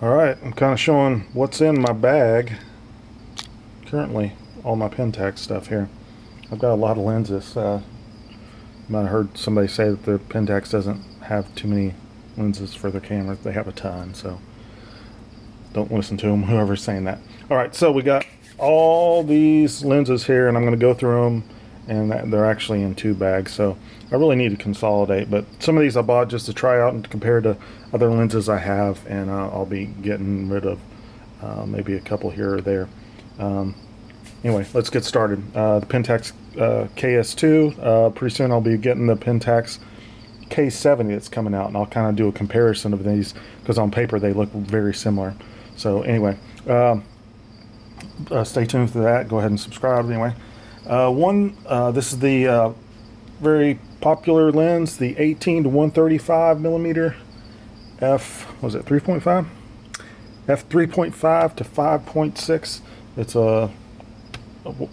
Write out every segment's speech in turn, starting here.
Alright, I'm kind of showing what's in my bag currently, all my Pentax stuff here. I've got a lot of lenses. I heard somebody say that the Pentax doesn't have too many lenses for their cameras. They have a ton, so don't listen to them, whoever's saying that. Alright, so we got all these lenses here, and I'm going to go through them, and they're actually in two bags, so I really need to consolidate. But some of these I bought just to try out and compare to other lenses I have, and I'll be getting rid of maybe a couple here or there. Anyway, let's get started. The Pentax KS2. Pretty soon I'll be getting the Pentax K-70 that's coming out, and I'll kind of do a comparison of these because on paper they look very similar. So anyway, stay tuned for that. Go ahead and subscribe anyway. This is the very popular lens, the 18 to 135 millimeter was it 3.5? f3.5 to 5.6. It's a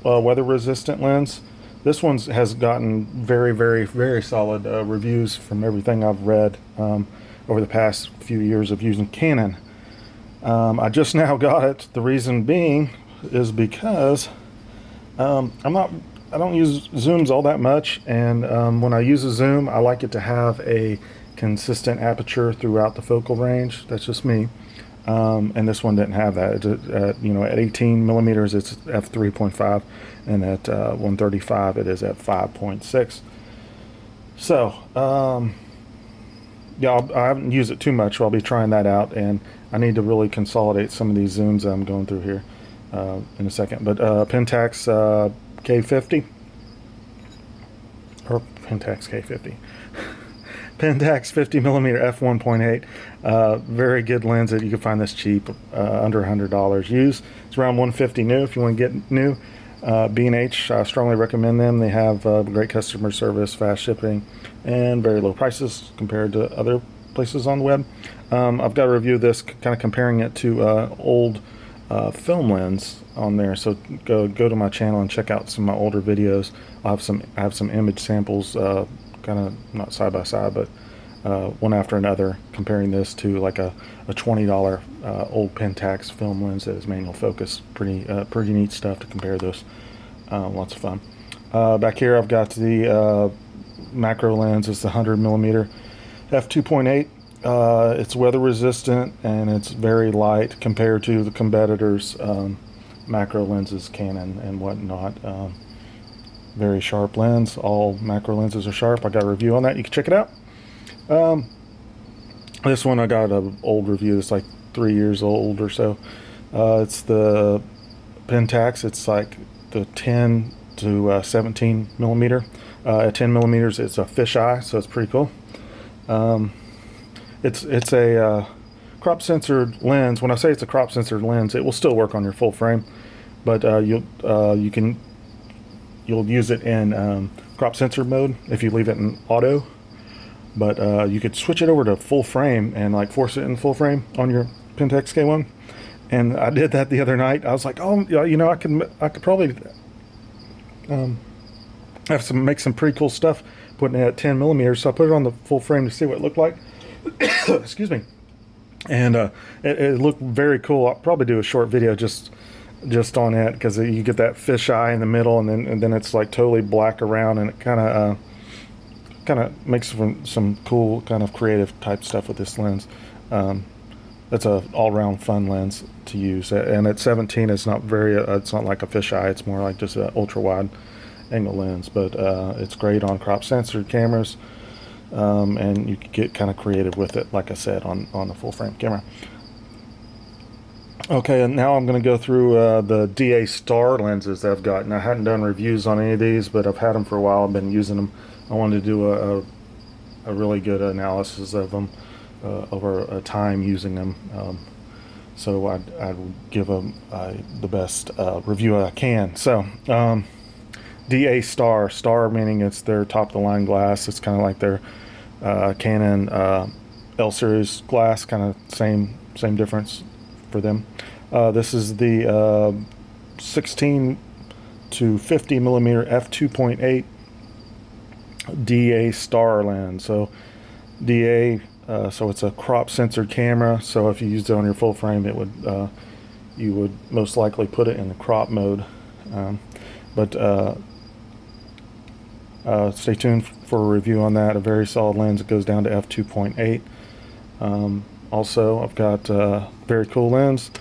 weather resistant lens. This one has gotten very solid reviews from everything I've read over the past few years of using Canon. I just now got it. The reason being is because I don't use zooms all that much, and when I use a zoom, I like it to have a consistent aperture throughout the focal range. That's just me. And this one didn't have that. At 18 millimeters, it's f3.5, and at 135, it is at 5.6. So, yeah, I haven't used it too much, so I'll be trying that out, and I need to really consolidate some of these zooms that I'm going through here in a second. But Pentax K50, or Pentax K50. Pentax 50 millimeter f1.8, very good lens that you can find this cheap, under $100 used. It's around $150 new if you want to get new. B&H, I strongly recommend them. They have great customer service, fast shipping, and very low prices compared to other places on the web. I've got a review of this, kind of comparing it to old film lens on there. So go to my channel and check out some of my older videos. I have some image samples, kind of not side by side, but one after another, comparing this to like a $20 old Pentax film lens that is manual focus. Pretty neat stuff to compare those. Lots of fun. Back here I've got the macro lens. It's the 100 millimeter f2.8. It's weather resistant, and it's very light compared to the competitors' macro lenses, Canon and whatnot. Very sharp lens. All macro lenses are sharp. I got a review on that. You can check it out. This one I got an old review. It's like 3 years old or so. It's the Pentax. It's like the 10 to 17 millimeter. At 10 millimeters, it's a fisheye, so it's pretty cool. It's a crop censored lens. When I say it's a crop censored lens, it will still work on your full frame, but you'll use it in crop sensor mode if you leave it in auto. But you could switch it over to full frame and like force it in full frame on your Pentax K-1. And I did that the other night. I was like, oh, I could probably make some pretty cool stuff putting it at 10 millimeters. So I put it on the full frame to see what it looked like. Excuse me. And it looked very cool. I'll probably do a short video just on it, because you get that fisheye in the middle, and then it's like totally black around, and it kind of makes some cool kind of creative type stuff with this lens. That's a all-round fun lens to use, and at 17 it's not like a fisheye. It's more like just an ultra-wide angle lens, but it's great on crop censored cameras, and you can get kind of creative with it, like I said, on the full frame camera. Okay, and now I'm going to go through the DA Star lenses that I've gotten. I hadn't done reviews on any of these, but I've had them for a while. I've been using them. I wanted to do a really good analysis of them over a time using them. So I will give them the best review I can. So DA Star meaning it's their top-of-the-line glass. It's kind of like their Canon L series glass, kind of same difference for them. This is the 16 to 50 millimeter f2.8 DA Star lens. So DA So it's a crop censored camera. So if you used it on your full frame, it would you would most likely put it in the crop mode. But stay tuned for a review on that. A very solid lens. It goes down to f2.8. Also, I've got a very cool lens.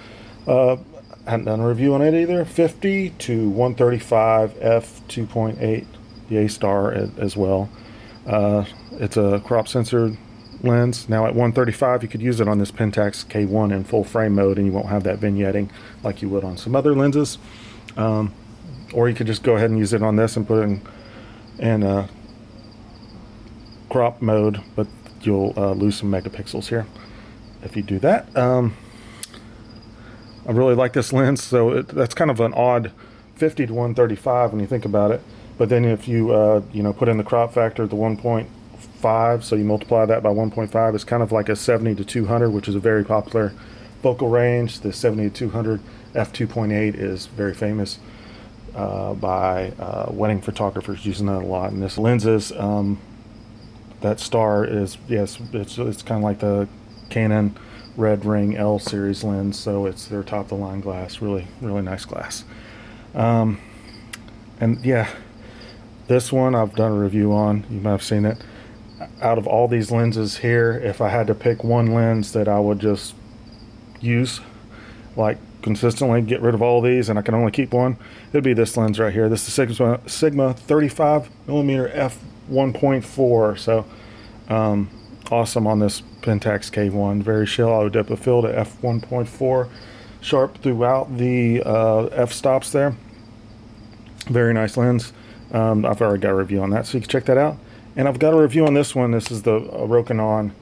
Hadn't done a review on it either. 50 to 135 f2.8, the A-star as well. It's a crop censored lens. Now at 135, you could use it on this Pentax K-1 in full frame mode, and you won't have that vignetting like you would on some other lenses. Or you could just go ahead and use it on this and put it in crop mode, but you'll lose some megapixels here if you do that. I really like this lens, so that's kind of an odd 50 to 135 when you think about it. But then if you put in the crop factor, the 1.5, so you multiply that by 1.5, it's kind of like a 70 to 200, which is a very popular focal range. The 70 to 200 f2.8 is very famous by wedding photographers using that a lot. And this lenses, that star is, yes, it's kind of like the Canon Red Ring L series lens, so it's their top of the line glass. Really nice glass. And yeah, this one I've done a review on. You might have seen it. Out of all these lenses here, if I had to pick one lens that I would just use like consistently, get rid of all these, and I can only keep one, it'd be this lens right here. This is Sigma 35 millimeter f1.4. So awesome on this Pentax K-1. Very shallow depth of field at f1.4, sharp throughout the f-stops there. Very nice lens. I've already got a review on that, so you can check that out. And I've got a review on this one. This is the Rokinon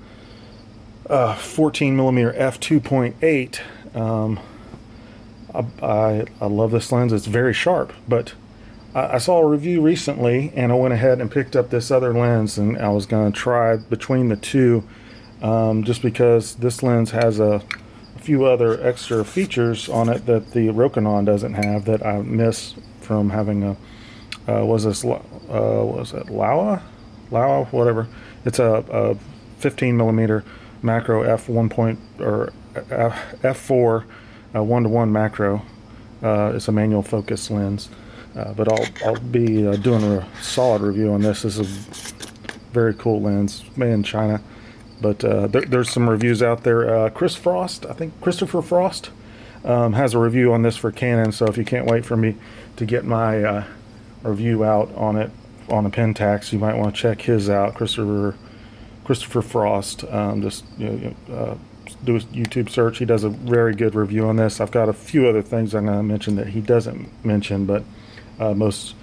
14 millimeter f2.8. I love this lens. It's very sharp, but I saw a review recently and I went ahead and picked up this other lens, and I was going to try between the two, just because this lens has a few other extra features on it that the Rokinon doesn't have, that I miss from having a was it Laowa, whatever. It's a 15 millimeter macro f1 or f4 1:1 macro. It's a manual focus lens. But I'll be doing a solid review on this. This is a very cool lens, made in China. But there's some reviews out there. Christopher Frost has a review on this for Canon. So if you can't wait for me to get my review out on it on a Pentax, you might want to check his out. Christopher Frost. Just do a YouTube search. He does a very good review on this. I've got a few other things I'm going to mention that he doesn't mention, but most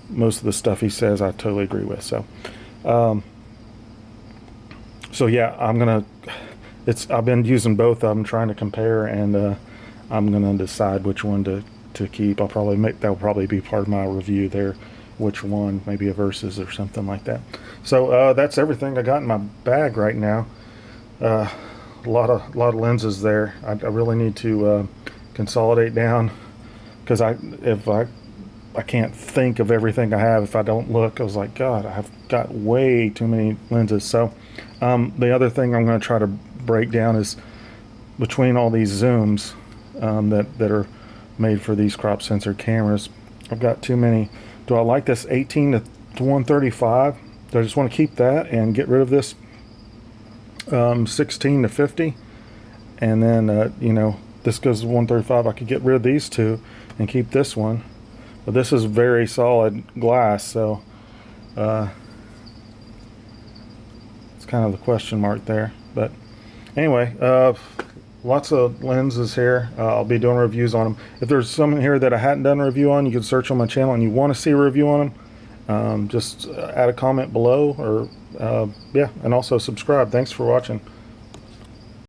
of the stuff he says I totally agree with. So yeah, I've been using both of them, trying to compare, and I'm gonna decide which one to keep. That'll probably be part of my review there, which one, maybe a versus or something like that. So that's everything I got in my bag right now. A lot of lenses there. I really need to consolidate down, because if I can't think of everything I have if I don't look. I was like, God, I've got way too many lenses. So the other thing I'm going to try to break down is between all these zooms that are made for these crop sensor cameras. I've got too many. Do I like this 18 to 135? Do I just want to keep that and get rid of this 16 to 50? And then, this goes to 135. I could get rid of these two and keep this one. But this is very solid glass, so it's kind of the question mark there. But anyway, lots of lenses here. I'll be doing reviews on them. If there's some in here that I hadn't done a review on, you can search on my channel and you want to see a review on them, just add a comment below, or yeah, and also subscribe. Thanks for watching.